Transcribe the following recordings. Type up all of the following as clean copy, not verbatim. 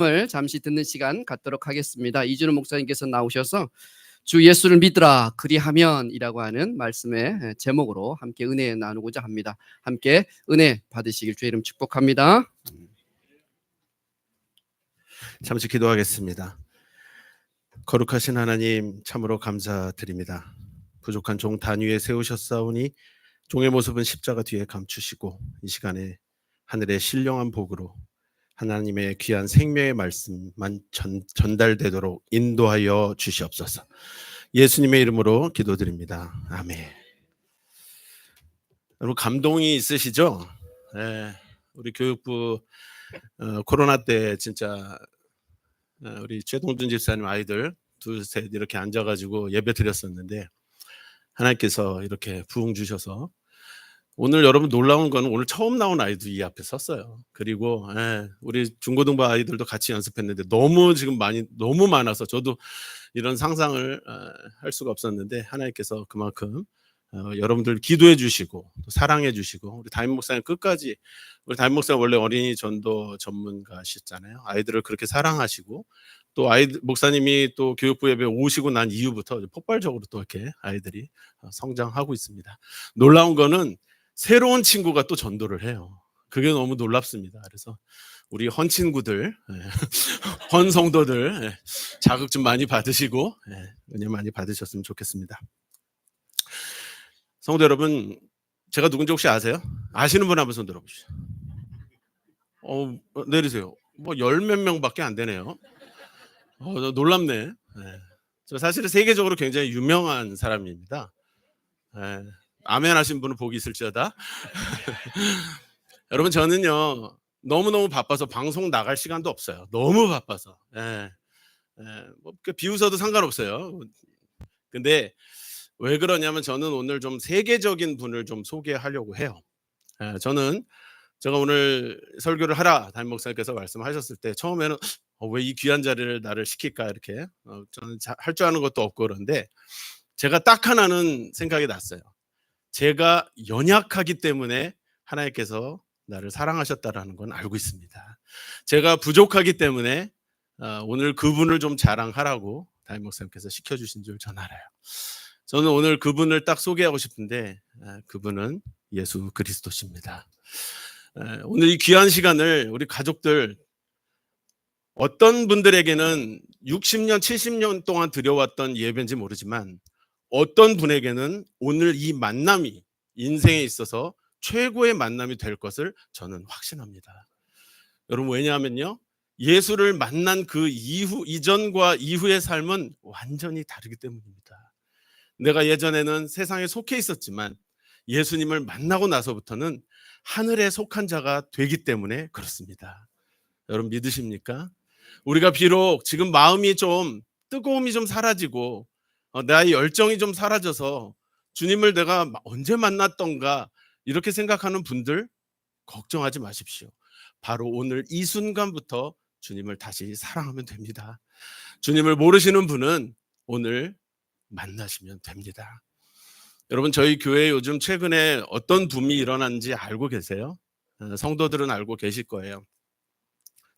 을 잠시 듣는 시간 갖도록 하겠습니다. 이준호 목사님께서 나오셔서 주 예수를 믿으라 그리하면이라고 하는 말씀의 제목으로 함께 은혜 나누고자 합니다. 함께 은혜 받으시길 주의 이름 축복합니다. 잠시 기도하겠습니다. 거룩하신 하나님, 참으로 감사드립니다. 부족한 종 단위에 세우셨사오니 종의 모습은 십자가 뒤에 감추시고 이 시간에 하늘의 신령한 복으로 하나님의 귀한 생명의 말씀만 전달되도록 인도하여 주시옵소서. 예수님의 이름으로 기도드립니다. 아멘. 여러분, 감동이 있으시죠? 네, 우리 교육부 코로나 때 진짜 우리 최동준 집사님 아이들 둘셋 이렇게 앉아가지고 예배 드렸었는데 하나님께서 이렇게 부흥 주셔서 오늘 여러분 놀라운 건 오늘 처음 나온 아이도 이 앞에 섰어요. 그리고 우리 중고등부 아이들도 같이 연습했는데 너무 지금 너무 많아서 저도 이런 상상을 할 수가 없었는데 하나님께서 그만큼 여러분들 기도해 주시고 또 사랑해 주시고 우리 담임 목사님 끝까지 우리 담임 목사님 원래 어린이 전도 전문가시잖아요. 아이들을 그렇게 사랑하시고 또 목사님이 또 교육부 예배 오시고 난 이후부터 폭발적으로 또 이렇게 아이들이 성장하고 있습니다. 놀라운 거는 새로운 친구가 또 전도를 해요. 그게 너무 놀랍습니다. 그래서 우리 헌 친구들, 헌 성도들 자극 좀 많이 받으시고 은혜 많이 받으셨으면 좋겠습니다. 성도 여러분, 제가 누군지 혹시 아세요? 아시는 분 한번 손 들어보시죠. 내리세요. 뭐 10몇 명밖에 안 되네요. 놀랍네. 저 사실은 세계적으로 굉장히 유명한 사람입니다. 아멘 하신 분은 복이 있을지어다. 여러분, 저는요 너무너무 바빠서 방송 나갈 시간도 없어요. 너무 바빠서. 뭐 비웃어도 상관없어요. 근데 왜 그러냐면 저는 오늘 좀 세계적인 분을 좀 소개하려고 해요. 제가 오늘 설교를 하라 담임 목사님께서 말씀하셨을 때 처음에는 왜 이 귀한 자리를 나를 시킬까 이렇게 저는 할 줄 아는 것도 없고 그런데 제가 딱 하나는 생각이 났어요. 제가 연약하기 때문에 하나님께서 나를 사랑하셨다라는 건 알고 있습니다. 제가 부족하기 때문에 오늘 그분을 좀 자랑하라고 담임 목사님께서 시켜주신 줄 전 알아요. 저는 오늘 그분을 딱 소개하고 싶은데 그분은 예수 그리스도십니다. 오늘 이 귀한 시간을 우리 가족들 어떤 분들에게는 60년, 70년 동안 드려왔던 예배인지 모르지만 어떤 분에게는 오늘 이 만남이 인생에 있어서 최고의 만남이 될 것을 저는 확신합니다. 여러분, 왜냐하면요 예수를 만난 그 이전과 이후의 삶은 완전히 다르기 때문입니다. 내가 예전에는 세상에 속해 있었지만 예수님을 만나고 나서부터는 하늘에 속한 자가 되기 때문에 그렇습니다. 여러분 믿으십니까? 우리가 비록 지금 마음이 좀 뜨거움이 좀 사라지고 나의 열정이 좀 사라져서 주님을 내가 언제 만났던가 이렇게 생각하는 분들 걱정하지 마십시오. 바로 오늘 이 순간부터 주님을 다시 사랑하면 됩니다. 주님을 모르시는 분은 오늘 만나시면 됩니다. 여러분, 저희 교회에 요즘 최근에 어떤 붐이 일어났는지 알고 계세요? 성도들은 알고 계실 거예요.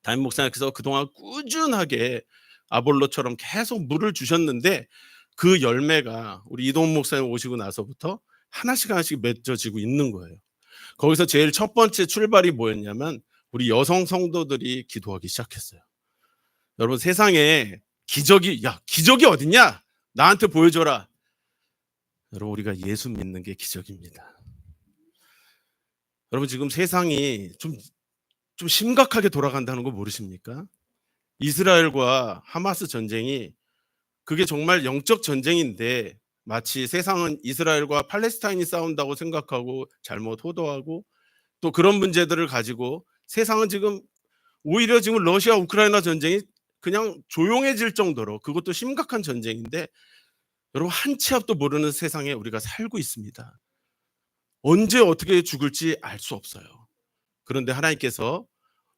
담임 목사님께서 그동안 꾸준하게 아볼로처럼 계속 물을 주셨는데 그 열매가 우리 이동훈 목사님 오시고 나서부터 하나씩 맺어지고 있는 거예요. 거기서 제일 첫 번째 출발이 뭐였냐면 우리 여성 성도들이 기도하기 시작했어요. 여러분, 세상에 기적이 어딨냐? 나한테 보여줘라. 여러분, 우리가 예수 믿는 게 기적입니다. 여러분, 지금 세상이 좀 심각하게 돌아간다는 거 모르십니까? 이스라엘과 하마스 전쟁이 그게 정말 영적 전쟁인데 마치 세상은 이스라엘과 팔레스타인이 싸운다고 생각하고 잘못 호도하고 또 그런 문제들을 가지고 세상은 지금 오히려 지금 러시아 우크라이나 전쟁이 그냥 조용해질 정도로 그것도 심각한 전쟁인데 여러분, 한 치 앞도 모르는 세상에 우리가 살고 있습니다. 언제 어떻게 죽을지 알 수 없어요. 그런데 하나님께서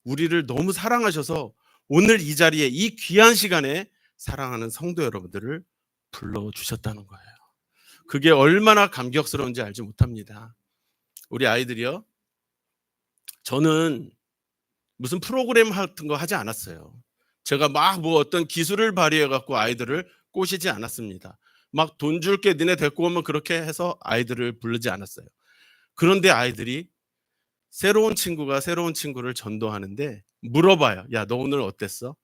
우리를 너무 사랑하셔서 오늘 이 자리에 이 귀한 시간에 사랑하는 성도 여러분들을 불러주셨다는 거예요. 그게 얼마나 감격스러운지 알지 못합니다. 우리 아이들이요, 저는 무슨 프로그램 같은 거 하지 않았어요. 제가 막 뭐 어떤 기술을 발휘해 갖고 아이들을 꼬시지 않았습니다. 막 돈 줄게 니네 데리고 오면 그렇게 해서 아이들을 부르지 않았어요. 그런데 아이들이 새로운 친구가 새로운 친구를 전도하는데 물어봐요. 야, 너 오늘 어땠어?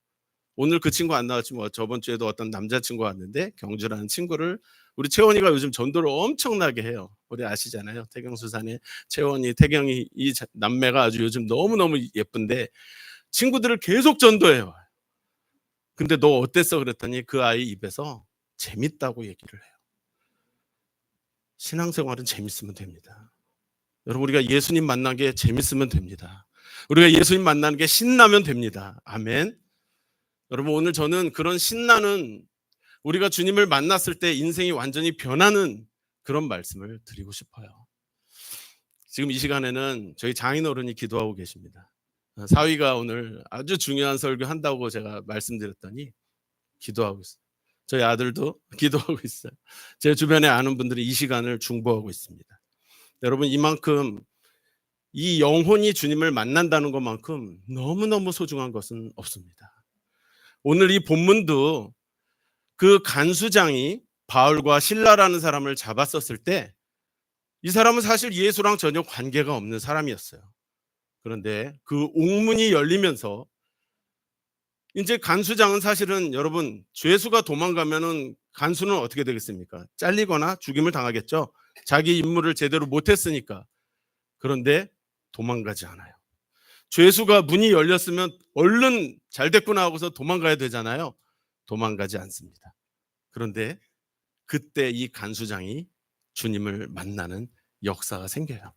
오늘 그 친구 안 나왔지 뭐 저번 주에도 어떤 남자친구 왔는데 경주라는 친구를 우리 채원이가 요즘 전도를 엄청나게 해요. 우리 아시잖아요. 태경수산의 채원이, 태경이 이 남매가 아주 요즘 너무너무 예쁜데 친구들을 계속 전도해요. 근데 너 어땠어? 그랬더니 그 아이 입에서 재밌다고 얘기를 해요. 신앙생활은 재밌으면 됩니다. 여러분, 우리가 예수님 만난 게 재밌으면 됩니다. 우리가 예수님 만나는 게 신나면 됩니다. 아멘. 여러분, 오늘 저는 그런 신나는, 우리가 주님을 만났을 때 인생이 완전히 변하는 그런 말씀을 드리고 싶어요. 지금 이 시간에는 저희 장인어른이 기도하고 계십니다. 사위가 오늘 아주 중요한 설교 한다고 제가 말씀드렸더니 기도하고 있어요. 저희 아들도 기도하고 있어요. 제 주변에 아는 분들이 이 시간을 중보하고 있습니다. 여러분, 이만큼 이 영혼이 주님을 만난다는 것만큼 너무너무 소중한 것은 없습니다. 오늘 이 본문도 그 간수장이 바울과 실라라는 사람을 잡았었을 때 이 사람은 사실 예수랑 전혀 관계가 없는 사람이었어요. 그런데 그 옥문이 열리면서 이제 간수장은 사실은 여러분 죄수가 도망가면은 간수는 어떻게 되겠습니까? 잘리거나 죽임을 당하겠죠. 자기 임무를 제대로 못했으니까. 그런데 도망가지 않아요. 죄수가 문이 열렸으면 얼른 잘 됐구나 하고서 도망가야 되잖아요. 도망가지 않습니다. 그런데 그때 이 간수장이 주님을 만나는 역사가 생겨요.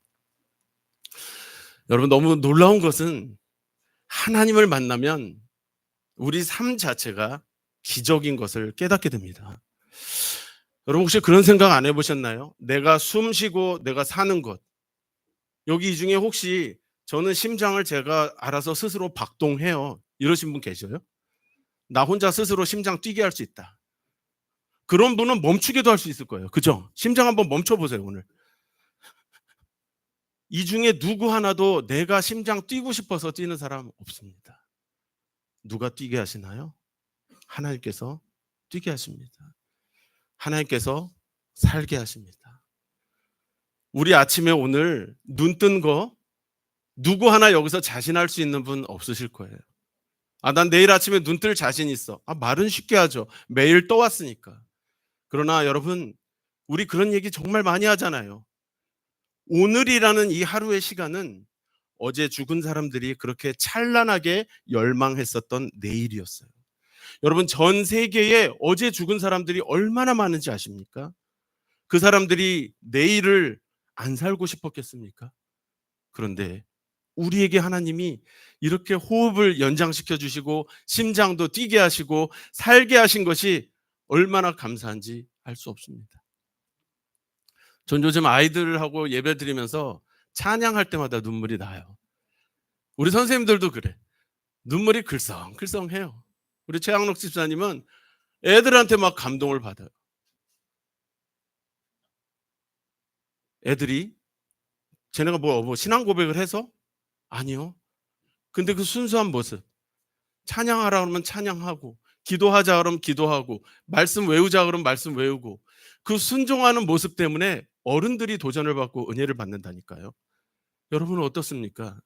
여러분, 너무 놀라운 것은 하나님을 만나면 우리 삶 자체가 기적인 것을 깨닫게 됩니다. 여러분, 혹시 그런 생각 안 해보셨나요? 내가 숨 쉬고 내가 사는 것, 여기 이 중에 혹시 저는 심장을 제가 알아서 스스로 박동해요, 이러신 분 계셔요? 나 혼자 스스로 심장 뛰게 할 수 있다. 그런 분은 멈추게도 할 수 있을 거예요. 그죠? 심장 한번 멈춰보세요. 오늘 이 중에 누구 하나도 내가 심장 뛰고 싶어서 뛰는 사람 없습니다. 누가 뛰게 하시나요? 하나님께서 뛰게 하십니다. 하나님께서 살게 하십니다. 우리 아침에 오늘 눈 뜬 거 누구 하나 여기서 자신할 수 있는 분 없으실 거예요. 난 내일 아침에 눈 뜰 자신 있어. 말은 쉽게 하죠. 매일 떠왔으니까. 그러나 여러분, 우리 그런 얘기 정말 많이 하잖아요. 오늘이라는 이 하루의 시간은 어제 죽은 사람들이 그렇게 찬란하게 열망했었던 내일이었어요. 여러분, 전 세계에 어제 죽은 사람들이 얼마나 많은지 아십니까? 그 사람들이 내일을 안 살고 싶었겠습니까? 그런데 우리에게 하나님이 이렇게 호흡을 연장시켜 주시고 심장도 뛰게 하시고 살게 하신 것이 얼마나 감사한지 알 수 없습니다. 전 요즘 아이들하고 예배 드리면서 찬양할 때마다 눈물이 나요. 우리 선생님들도 그래. 눈물이 글썽글썽해요. 우리 최학록 집사님은 애들한테 막 감동을 받아요. 애들이 쟤네가 뭐 신앙 고백을 해서? 아니요. 근데 그 순수한 모습, 찬양하라 그러면 찬양하고, 기도하자 그러면 기도하고, 말씀 외우자 그러면 말씀 외우고, 그 순종하는 모습 때문에 어른들이 도전을 받고 은혜를 받는다니까요. 여러분은 어떻습니까?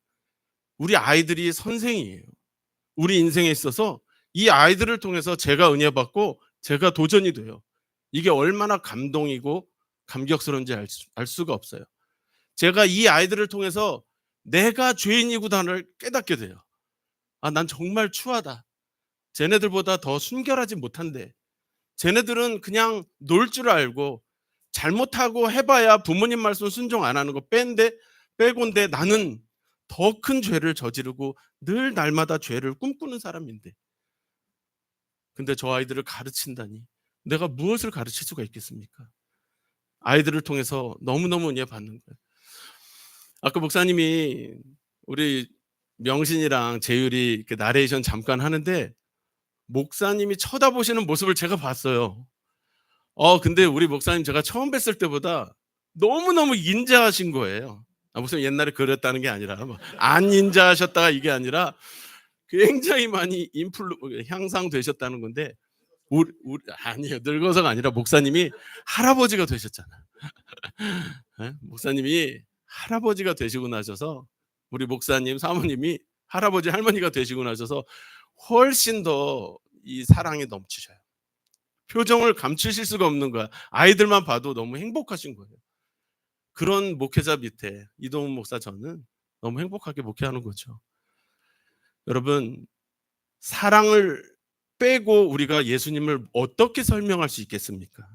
우리 아이들이 선생이에요. 우리 인생에 있어서 이 아이들을 통해서 제가 은혜 받고 제가 도전이 돼요. 이게 얼마나 감동이고 감격스러운지 알 수가 없어요. 제가 이 아이들을 통해서 내가 죄인이구나를 깨닫게 돼요. 난 정말 추하다. 쟤네들보다 더 순결하지 못한데, 쟤네들은 그냥 놀 줄 알고 잘못하고 해봐야 부모님 말씀 순종 안 하는 거 빼곤데 나는 더 큰 죄를 저지르고 늘 날마다 죄를 꿈꾸는 사람인데, 근데 저 아이들을 가르친다니 내가 무엇을 가르칠 수가 있겠습니까? 아이들을 통해서 너무너무 은혜 받는 거예요. 아까 목사님이 우리 명신이랑 재율이 이렇게 나레이션 잠깐 하는데 목사님이 쳐다보시는 모습을 제가 봤어요. 근데 우리 목사님 제가 처음 뵀을 때보다 너무너무 인자하신 거예요. 목사님 옛날에 그랬다는 게 아니라 안 인자하셨다가 이게 아니라 굉장히 많이 향상되셨다는 건데 아니에요. 늙어서가 아니라 목사님이 할아버지가 되셨잖아요. 예? 목사님이 할아버지가 되시고 나셔서 우리 목사님 사모님이 할아버지 할머니가 되시고 나셔서 훨씬 더 이 사랑이 넘치셔요. 표정을 감추실 수가 없는 거야. 아이들만 봐도 너무 행복하신 거예요. 그런 목회자 밑에 이동훈 목사 저는 너무 행복하게 목회하는 거죠. 여러분, 사랑을 빼고 우리가 예수님을 어떻게 설명할 수 있겠습니까?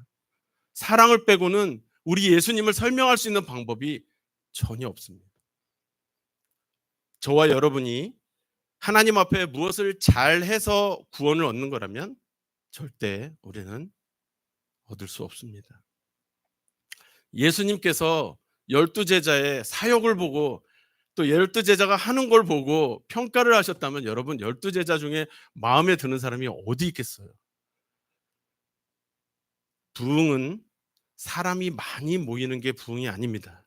사랑을 빼고는 우리 예수님을 설명할 수 있는 방법이 전혀 없습니다. 저와 여러분이 하나님 앞에 무엇을 잘해서 구원을 얻는 거라면 절대 우리는 얻을 수 없습니다. 예수님께서 12제자의 사역을 보고 또 12제자가 하는 걸 보고 평가를 하셨다면 여러분 12제자 중에 마음에 드는 사람이 어디 있겠어요? 부흥은 사람이 많이 모이는 게 부흥이 아닙니다.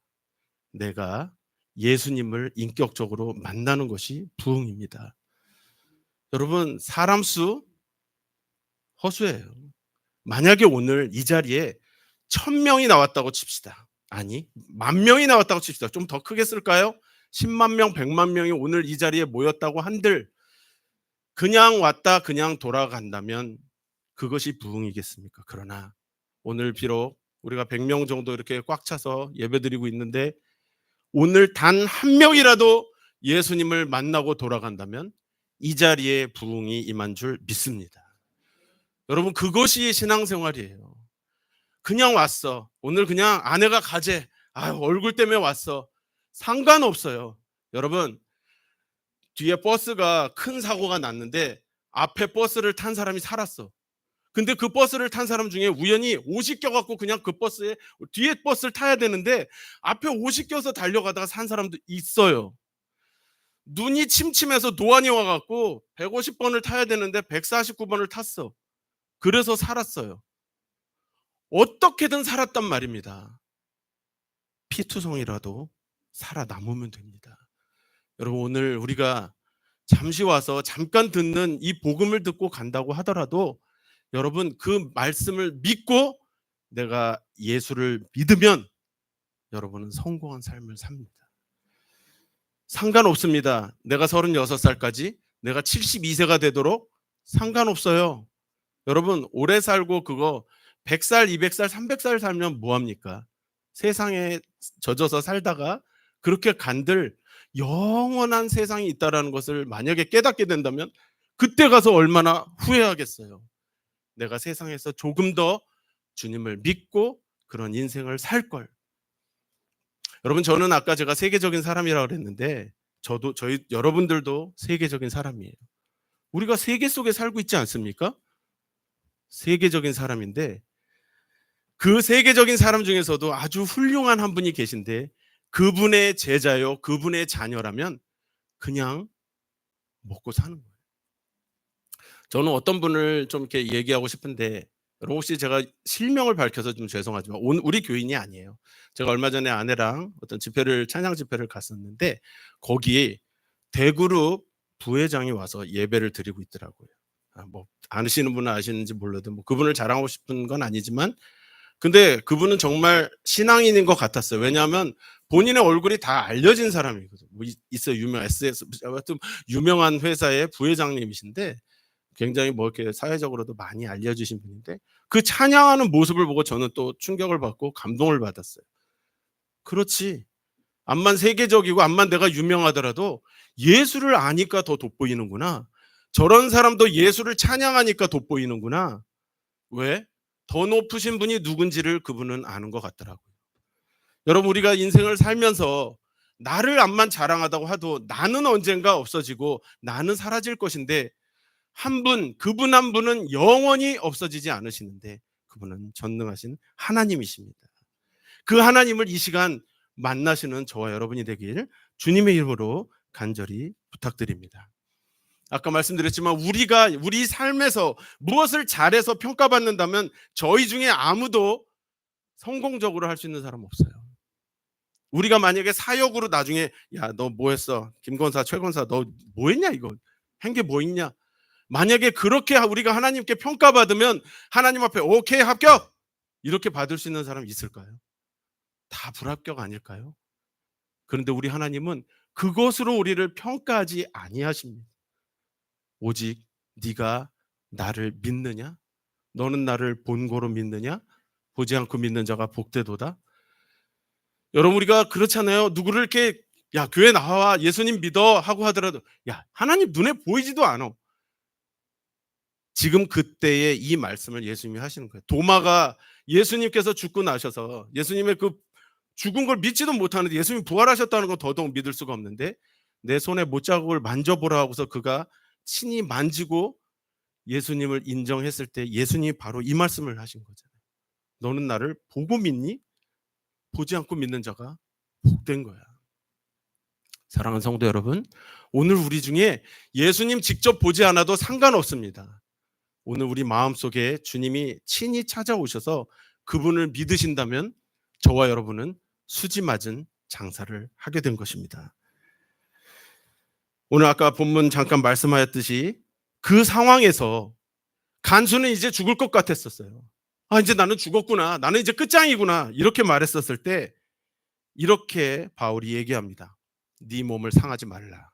내가 예수님을 인격적으로 만나는 것이 부흥입니다. 여러분, 사람 수 허수예요. 만약에 오늘 이 자리에 1000명이 나왔다고 칩시다. 아니, 10,000명이 나왔다고 칩시다. 좀 더 크게 쓸까요? 10만 명, 100만 명이 오늘 이 자리에 모였다고 한들 그냥 왔다 그냥 돌아간다면 그것이 부흥이겠습니까? 그러나 오늘 비록 우리가 100명 정도 이렇게 꽉 차서 예배드리고 있는데 오늘 단 한 명이라도 예수님을 만나고 돌아간다면 이 자리에 부흥이 임한 줄 믿습니다. 여러분, 그것이 신앙생활이에요. 그냥 왔어. 오늘 그냥 아내가 가재. 얼굴 때문에 왔어. 상관없어요. 여러분, 뒤에 버스가 큰 사고가 났는데 앞에 버스를 탄 사람이 살았어. 근데 그 버스를 탄 사람 중에 우연히 옷이 껴갖고 그냥 그 버스에 뒤에 버스를 타야 되는데 앞에 옷이 껴서 달려가다가 산 사람도 있어요. 눈이 침침해서 노안이 와갖고 150번을 타야 되는데 149번을 탔어. 그래서 살았어요. 어떻게든 살았단 말입니다. 피투성이라도 살아남으면 됩니다. 여러분, 오늘 우리가 잠시 와서 잠깐 듣는 이 복음을 듣고 간다고 하더라도 여러분, 그 말씀을 믿고 내가 예수를 믿으면 여러분은 성공한 삶을 삽니다. 상관없습니다. 내가 36살까지, 내가 72세가 되도록 상관없어요. 여러분, 오래 살고 그거 100살, 200살, 300살 살면 뭐합니까? 세상에 젖어서 살다가 그렇게 간들 영원한 세상이 있다는 것을 만약에 깨닫게 된다면 그때 가서 얼마나 후회하겠어요. 내가 세상에서 조금 더 주님을 믿고 그런 인생을 살 걸. 여러분, 저는 아까 제가 세계적인 사람이라고 그랬는데 여러분들도 세계적인 사람이에요. 우리가 세계 속에 살고 있지 않습니까? 세계적인 사람인데 그 세계적인 사람 중에서도 아주 훌륭한 한 분이 계신데 그분의 제자요, 그분의 자녀라면 그냥 먹고 사는 거예요. 저는 어떤 분을 좀 이렇게 얘기하고 싶은데 여러분, 혹시 제가 실명을 밝혀서 좀 죄송하지만 우리 교인이 아니에요. 제가 얼마 전에 아내랑 어떤 찬양 집회를 갔었는데 거기에 대그룹 부회장이 와서 예배를 드리고 있더라고요. 뭐 아시는 분은 아시는지 몰라도 뭐 그분을 자랑하고 싶은 건 아니지만 근데 그분은 정말 신앙인인 것 같았어요. 왜냐하면 본인의 얼굴이 다 알려진 사람이거든요. 뭐 있어요. 유명한 회사의 부회장님이신데 굉장히 뭐 이렇게 사회적으로도 많이 알려주신 분인데 그 찬양하는 모습을 보고 저는 또 충격을 받고 감동을 받았어요. 그렇지. 암만 세계적이고 암만 내가 유명하더라도 예수를 아니까 더 돋보이는구나. 저런 사람도 예수를 찬양하니까 돋보이는구나. 왜? 더 높으신 분이 누군지를 그분은 아는 것 같더라고요. 여러분, 우리가 인생을 살면서 나를 암만 자랑하다고 해도 나는 언젠가 없어지고 나는 사라질 것인데 그분 한 분은 영원히 없어지지 않으시는데 그분은 전능하신 하나님이십니다. 그 하나님을 이 시간 만나시는 저와 여러분이 되길 주님의 이름으로 간절히 부탁드립니다. 아까 말씀드렸지만 우리 삶에서 무엇을 잘해서 평가받는다면 저희 중에 아무도 성공적으로 할 수 있는 사람 없어요. 우리가 만약에 사역으로 나중에 야, 너 뭐 했어? 김권사, 최권사 너 뭐 했냐 이거? 한 게 뭐 있냐? 만약에 그렇게 우리가 하나님께 평가받으면 하나님 앞에 오케이 합격 이렇게 받을 수 있는 사람 있을까요? 다 불합격 아닐까요? 그런데 우리 하나님은 그것으로 우리를 평가하지 아니하십니다. 오직 네가 나를 믿느냐? 너는 나를 본고로 믿느냐? 보지 않고 믿는 자가 복되도다. 여러분 우리가 그렇잖아요. 누구를 이렇게 야 교회 나와 예수님 믿어 하고 하더라도 야 하나님 눈에 보이지도 않아. 지금 그때에 이 말씀을 예수님이 하시는 거예요. 도마가 예수님께서 죽고 나셔서 예수님의 그 죽은 걸 믿지도 못하는데 예수님이 부활하셨다는 건 더더욱 믿을 수가 없는데 내 손에 못자국을 만져보라 하고서 그가 친히 만지고 예수님을 인정했을 때 예수님이 바로 이 말씀을 하신 거잖아요. 너는 나를 보고 믿니? 보지 않고 믿는 자가 복된 거야. 사랑하는 성도 여러분, 오늘 우리 중에 예수님 직접 보지 않아도 상관없습니다. 오늘 우리 마음속에 주님이 친히 찾아오셔서 그분을 믿으신다면 저와 여러분은 수지 맞은 장사를 하게 된 것입니다. 오늘 아까 본문 잠깐 말씀하였듯이 그 상황에서 간수는 이제 죽을 것 같았었어요. 아, 이제 나는 죽었구나. 나는 이제 끝장이구나. 이렇게 말했었을 때 이렇게 바울이 얘기합니다. 네 몸을 상하지 말라.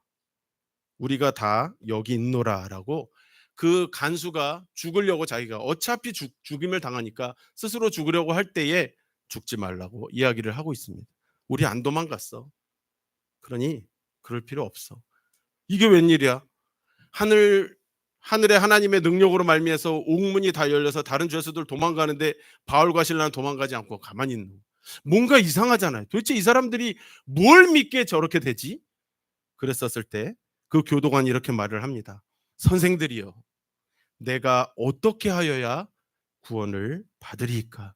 우리가 다 여기 있노라라고 그 간수가 죽으려고 자기가 어차피 죽임을 당하니까 스스로 죽으려고 할 때에 죽지 말라고 이야기를 하고 있습니다. 우리 안 도망갔어. 그러니 그럴 필요 없어. 이게 웬일이야? 하늘에 하나님의 능력으로 말미암아서 옥문이 다 열려서 다른 죄수들 도망가는데 바울과 실라는 도망가지 않고 가만히 있는 거예요. 뭔가 이상하잖아요. 도대체 이 사람들이 뭘 믿게 저렇게 되지? 그랬었을 때 그 교도관이 이렇게 말을 합니다. 선생들이여, 내가 어떻게 하여야 구원을 받으리이까?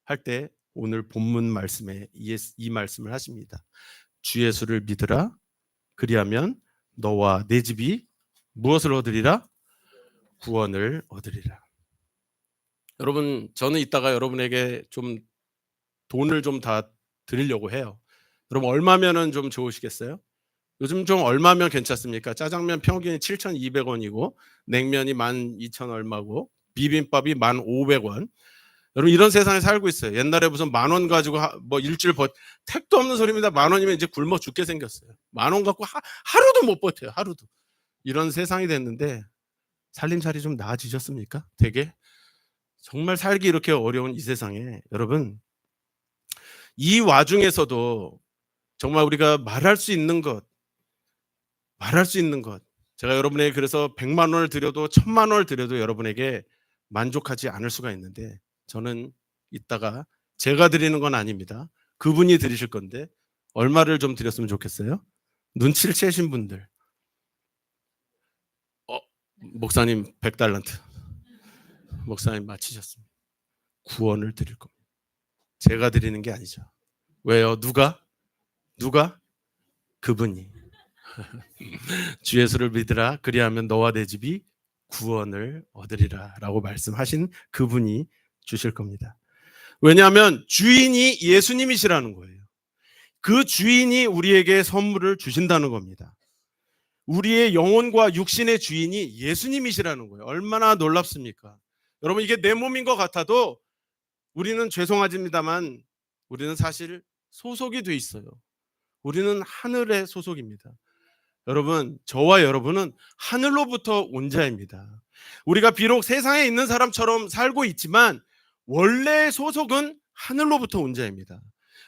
할 때 오늘 본문 말씀에 이 말씀을 하십니다. 주 예수를 믿으라. 그리하면 너와 내 집이 무엇을 얻으리라? 구원을 얻으리라. 여러분, 저는 이따가 여러분에게 좀 돈을 좀 다 드리려고 해요. 여러분 얼마면은 좀 좋으시겠어요? 요즘 좀 얼마면 괜찮습니까? 짜장면 평균이 7,200원이고 냉면이 12,000 얼마고 비빔밥이 1,500원. 여러분 이런 세상에 살고 있어요. 옛날에 무슨 10,000원 가지고 뭐 일주일 택도 없는 소리입니다. 10,000원이면 이제 굶어 죽게 생겼어요. 10,000원 갖고 하루도 못 버텨요. 하루도. 이런 세상이 됐는데 살림살이 좀 나아지셨습니까? 되게 정말 살기 이렇게 어려운 이 세상에 여러분 이 와중에서도 정말 우리가 말할 수 있는 것 제가 여러분에게 그래서 100만 원을 드려도 1,000만 원을 드려도 여러분에게 만족하지 않을 수가 있는데 저는 이따가 제가 드리는 건 아닙니다. 그분이 드리실 건데 얼마를 좀 드렸으면 좋겠어요? 눈치를 채신 분들 목사님 100달란트 목사님 맞히셨습니다. 구원을 드릴 겁니다. 제가 드리는 게 아니죠. 왜요? 누가? 그분이 주 예수를 믿으라. 그리하면 너와 내 집이 구원을 얻으리라 라고 말씀하신 그분이 주실 겁니다. 왜냐하면 주인이 예수님이시라는 거예요. 그 주인이 우리에게 선물을 주신다는 겁니다. 우리의 영혼과 육신의 주인이 예수님이시라는 거예요. 얼마나 놀랍습니까? 여러분 이게 내 몸인 것 같아도 우리는 죄송하지만 우리는 사실 소속이 돼 있어요. 우리는 하늘의 소속입니다. 여러분 저와 여러분은 하늘로부터 온 자입니다. 우리가 비록 세상에 있는 사람처럼 살고 있지만 원래 소속은 하늘로부터 온 자입니다.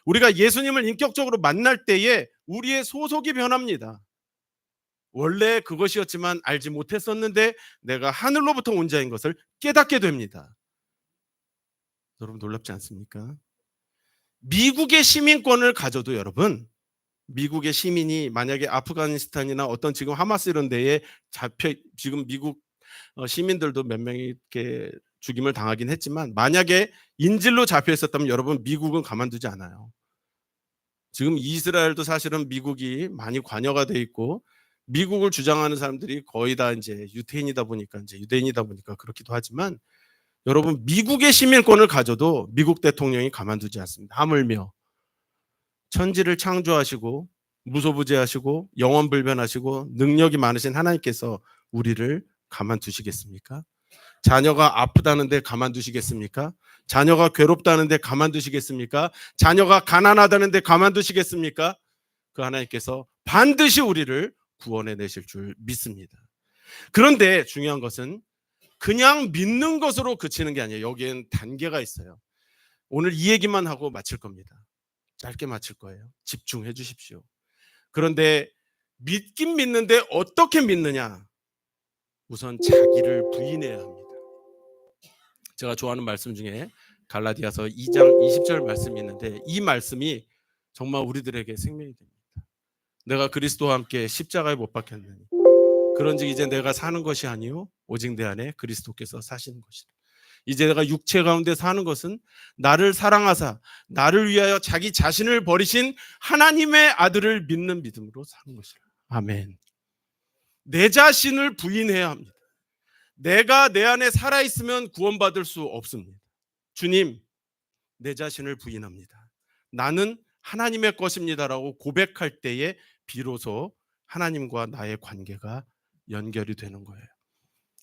우리가 예수님을 인격적으로 만날 때에 우리의 소속이 변합니다. 원래 그것이었지만 알지 못했었는데 내가 하늘로부터 온 자인 것을 깨닫게 됩니다. 여러분 놀랍지 않습니까? 미국의 시민권을 가져도 여러분 미국의 시민이 만약에 아프가니스탄이나 어떤 지금 하마스 이런 데에 지금 미국 시민들도 몇 명이 이렇게 죽임을 당하긴 했지만 만약에 인질로 잡혀 있었다면 여러분 미국은 가만두지 않아요. 지금 이스라엘도 사실은 미국이 많이 관여가 돼 있고 미국을 주장하는 사람들이 거의 다 이제 유대인이다 보니까 그렇기도 하지만 여러분 미국의 시민권을 가져도 미국 대통령이 가만두지 않습니다. 하물며 천지를 창조하시고 무소부재하시고 영원불변하시고 능력이 많으신 하나님께서 우리를 가만두시겠습니까? 자녀가 아프다는데 가만두시겠습니까? 자녀가 괴롭다는데 가만두시겠습니까? 자녀가 가난하다는데 가만두시겠습니까? 그 하나님께서 반드시 우리를 구원해 내실 줄 믿습니다. 그런데 중요한 것은 그냥 믿는 것으로 그치는 게 아니에요. 여기엔 단계가 있어요. 오늘 이 얘기만 하고 마칠 겁니다. 짧게 마칠 거예요. 집중해 주십시오. 그런데 믿긴 믿는데 어떻게 믿느냐? 우선 자기를 부인해야 합니다. 제가 좋아하는 말씀 중에 갈라디아서 2장 20절 말씀이 있는데 이 말씀이 정말 우리들에게 생명이 됩니다. 내가 그리스도와 함께 십자가에 못 박혔느니 그런즉 이제 내가 사는 것이 아니요 오직 내 안에 그리스도께서 사시는 것이다. 이제 내가 육체 가운데 사는 것은 나를 사랑하사 나를 위하여 자기 자신을 버리신 하나님의 아들을 믿는 믿음으로 사는 것이라. 아멘. 내 자신을 부인해야 합니다. 내가 내 안에 살아있으면 구원받을 수 없습니다. 주님, 내 자신을 부인합니다. 나는 하나님의 것입니다라고 고백할 때에 비로소 하나님과 나의 관계가 연결이 되는 거예요.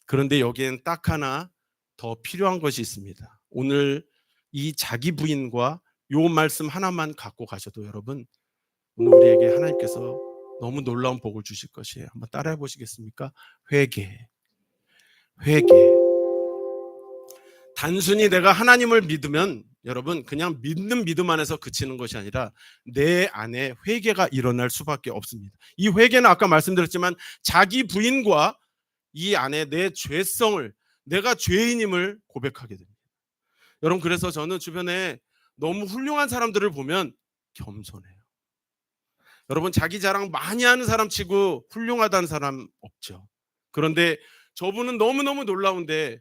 그런데 여기엔 딱 하나 더 필요한 것이 있습니다. 오늘 이 자기 부인과 요 말씀 하나만 갖고 가셔도 여러분 오늘 우리에게 하나님께서 너무 놀라운 복을 주실 것이에요. 한번 따라해 보시겠습니까? 회개. 단순히 내가 하나님을 믿으면 여러분 그냥 믿는 믿음 안에서 그치는 것이 아니라 내 안에 회개가 일어날 수밖에 없습니다. 이 회개는 아까 말씀드렸지만 자기 부인과 이 안에 내 죄성을 내가 죄인임을 고백하게 됩니다. 여러분 그래서 저는 주변에 너무 훌륭한 사람들을 보면 겸손해요. 여러분 자기 자랑 많이 하는 사람 치고 훌륭하다는 사람 없죠. 그런데 저분은 너무너무 놀라운데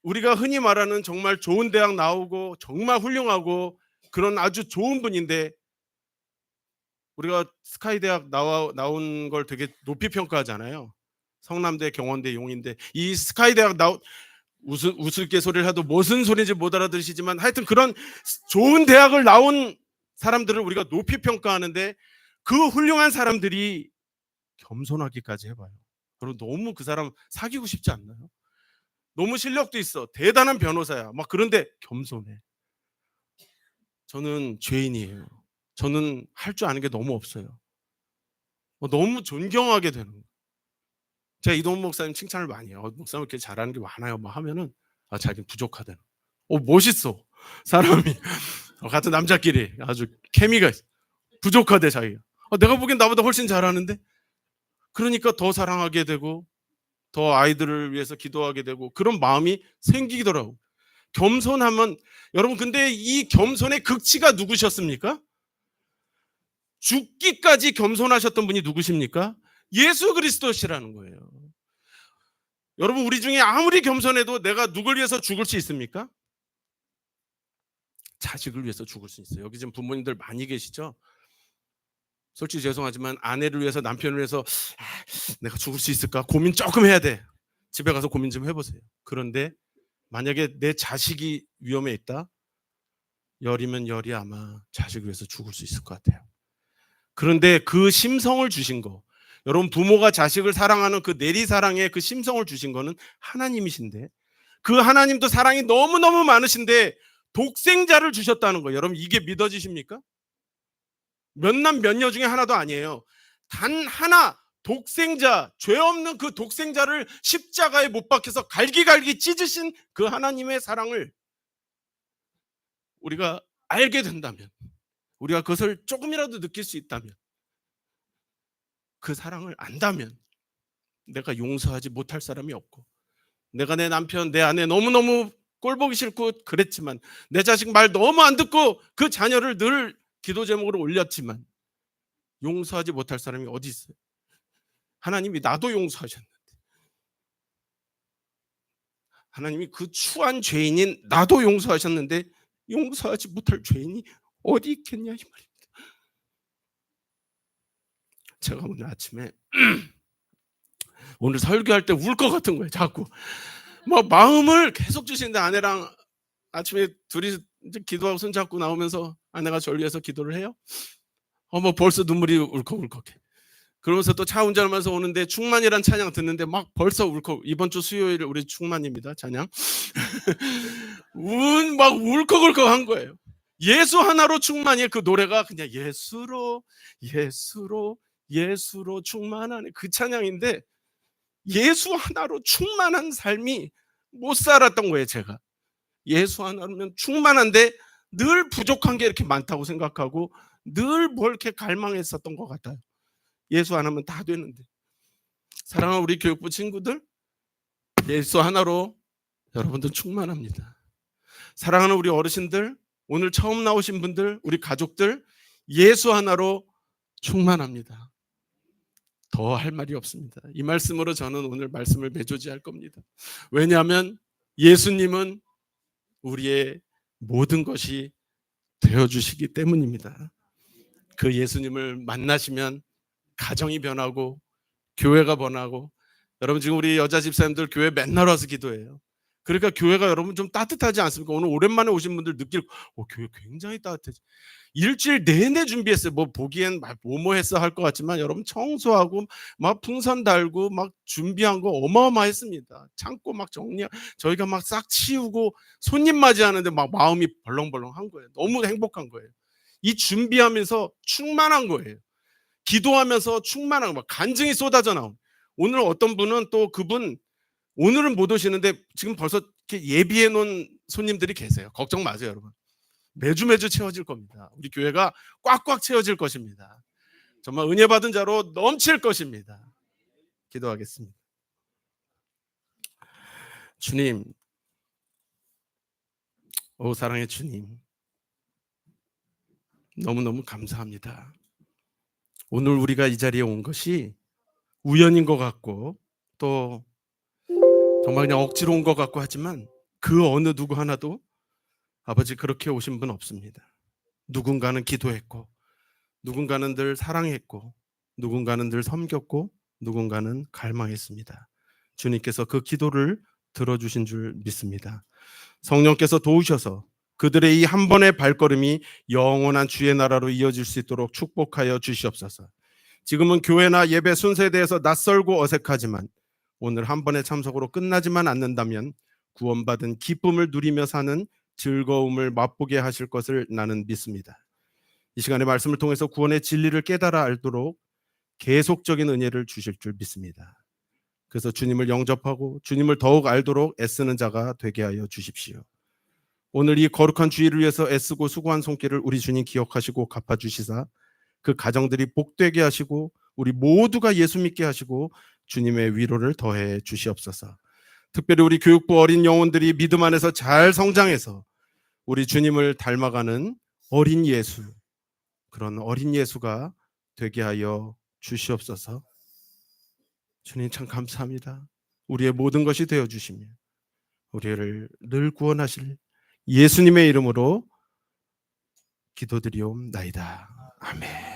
우리가 흔히 말하는 정말 좋은 대학 나오고 정말 훌륭하고 그런 아주 좋은 분인데 우리가 스카이 대학 나온 걸 되게 높이 평가하잖아요. 성남대, 경원대, 용인대 이 스카이 대학 우스갯소리를 해도 무슨 소리인지 못 알아들으시지만 하여튼 그런 좋은 대학을 나온 사람들을 우리가 높이 평가하는데 그 훌륭한 사람들이 겸손하기까지 해봐요. 여러분 너무 그 사람 사귀고 싶지 않나요? 너무 실력도 있어. 대단한 변호사야. 막 그런데 겸손해. 저는 죄인이에요. 저는 할 줄 아는 게 너무 없어요. 너무 존경하게 되는 거예요. 제가 이동훈 목사님 칭찬을 많이 해요. 목사님 이렇게 잘하는 게 많아요. 막 하면은 자기는 부족하다는. 멋있어. 사람이 같은 남자끼리 아주 케미가 있어. 부족하대 자기가. 내가 보기엔 나보다 훨씬 잘하는데. 그러니까 더 사랑하게 되고 더 아이들을 위해서 기도하게 되고 그런 마음이 생기더라고. 겸손하면 여러분 근데 이 겸손의 극치가 누구셨습니까? 죽기까지 겸손하셨던 분이 누구십니까? 예수 그리스도시라는 거예요. 여러분 우리 중에 아무리 겸손해도 내가 누굴 위해서 죽을 수 있습니까? 자식을 위해서 죽을 수 있어요. 여기 지금 부모님들 많이 계시죠? 솔직히 죄송하지만 아내를 위해서 남편을 위해서 내가 죽을 수 있을까 고민 조금 해야 돼. 집에 가서 고민 좀 해보세요. 그런데 만약에 내 자식이 위험에 있다? 열이면 열이 아마 자식을 위해서 죽을 수 있을 것 같아요. 그런데 그 심성을 주신 거 여러분 부모가 자식을 사랑하는 그 내리사랑의 그 심성을 주신 거는 하나님이신데 그 하나님도 사랑이 너무너무 많으신데 독생자를 주셨다는 거예요. 여러분 이게 믿어지십니까? 몇남 몇녀 중에 하나도 아니에요. 단 하나 독생자, 죄 없는 그 독생자를 십자가에 못 박혀서 갈기갈기 찢으신 그 하나님의 사랑을 우리가 알게 된다면 우리가 그것을 조금이라도 느낄 수 있다면 그 사랑을 안다면 내가 용서하지 못할 사람이 없고 내가 내 남편, 내 아내 너무너무 꼴보기 싫고 그랬지만 내 자식 말 너무 안 듣고 그 자녀를 늘 기도 제목으로 올렸지만 용서하지 못할 사람이 어디 있어요? 하나님이 나도 용서하셨는데 하나님이 그 추한 죄인인 나도 용서하셨는데 용서하지 못할 죄인이 어디 있겠냐 이 말입니다. 제가 오늘 아침에 오늘 설교할 때 울 것 같은 거예요. 자꾸 막 마음을 계속 주시는데 아내랑 아침에 둘이 이제 기도하고 손잡고 나오면서 아내가 저를 위해서 기도를 해요. 뭐 벌써 눈물이 울컥울컥해. 그러면서 또 차 운전하면서 오는데 충만이란 찬양 듣는데 막 벌써 울컥. 이번 주 수요일 우리 충만입니다. 찬양. 막 울컥울컥한 거예요. 예수 하나로 충만이 그 노래가 그냥 예수로 예수로 예수로 충만하네 그 찬양인데 예수 하나로 충만한 삶이 못 살았던 거예요, 제가. 예수 하나면 충만한데 늘 부족한 게 이렇게 많다고 생각하고 늘 뭘 이렇게 갈망했었던 것 같아요. 예수 하나면 다 되는데. 사랑하는 우리 교육부 친구들, 예수 하나로 여러분들 충만합니다. 사랑하는 우리 어르신들, 오늘 처음 나오신 분들, 우리 가족들, 예수 하나로 충만합니다. 더 할 말이 없습니다. 이 말씀으로 저는 오늘 말씀을 매조지할 겁니다. 왜냐하면 예수님은 우리의 모든 것이 되어주시기 때문입니다. 그 예수님을 만나시면 가정이 변하고 교회가 변하고, 여러분 지금 우리 여자 집사님들 교회 맨날 와서 기도해요. 그러니까 교회가 여러분 좀 따뜻하지 않습니까? 오늘 오랜만에 오신 분들 느낄 교회 굉장히 따뜻해지. 일주일 내내 준비했어요. 뭐 보기엔 뭐뭐 했어 할 것 같지만 여러분 청소하고 막 풍선 달고 막 준비한 거 어마어마했습니다. 창고 막 저희가 막 싹 치우고 손님 맞이하는데 막 마음이 벌렁벌렁한 거예요. 너무 행복한 거예요. 이 준비하면서 충만한 거예요. 기도하면서 충만한 거, 간증이 쏟아져 나온. 오늘 어떤 분은 또 그분 오늘은 못 오시는데 지금 벌써 이렇게 예비해 놓은 손님들이 계세요. 걱정 마세요, 여러분. 매주 채워질 겁니다. 우리 교회가 꽉꽉 채워질 것입니다. 정말 은혜 받은 자로 넘칠 것입니다. 기도하겠습니다. 주님, 사랑의 주님, 너무너무 감사합니다. 오늘 우리가 이 자리에 온 것이 우연인 것 같고 또 정말 그냥 억지로 온 것 같고 하지만 그 어느 누구 하나도 아버지 그렇게 오신 분 없습니다. 누군가는 기도했고, 누군가는 늘 사랑했고, 누군가는 늘 섬겼고, 누군가는 갈망했습니다. 주님께서 그 기도를 들어주신 줄 믿습니다. 성령께서 도우셔서 그들의 이 한 번의 발걸음이 영원한 주의 나라로 이어질 수 있도록 축복하여 주시옵소서. 지금은 교회나 예배 순서에 대해서 낯설고 어색하지만 오늘 한 번의 참석으로 끝나지만 않는다면 구원받은 기쁨을 누리며 사는 즐거움을 맛보게 하실 것을 나는 믿습니다. 이 시간에 말씀을 통해서 구원의 진리를 깨달아 알도록 계속적인 은혜를 주실 줄 믿습니다. 그래서 주님을 영접하고 주님을 더욱 알도록 애쓰는 자가 되게 하여 주십시오. 오늘 이 거룩한 주일을 위해서 애쓰고 수고한 손길을 우리 주님 기억하시고 갚아주시사 그 가정들이 복되게 하시고 우리 모두가 예수 믿게 하시고 주님의 위로를 더해 주시옵소서. 특별히 우리 교육부 어린 영혼들이 믿음 안에서 잘 성장해서 우리 주님을 닮아가는 어린 예수, 그런 어린 예수가 되게 하여 주시옵소서. 주님 참 감사합니다. 우리의 모든 것이 되어주시며 우리를 늘 구원하실 예수님의 이름으로 기도드리옵나이다. 아멘.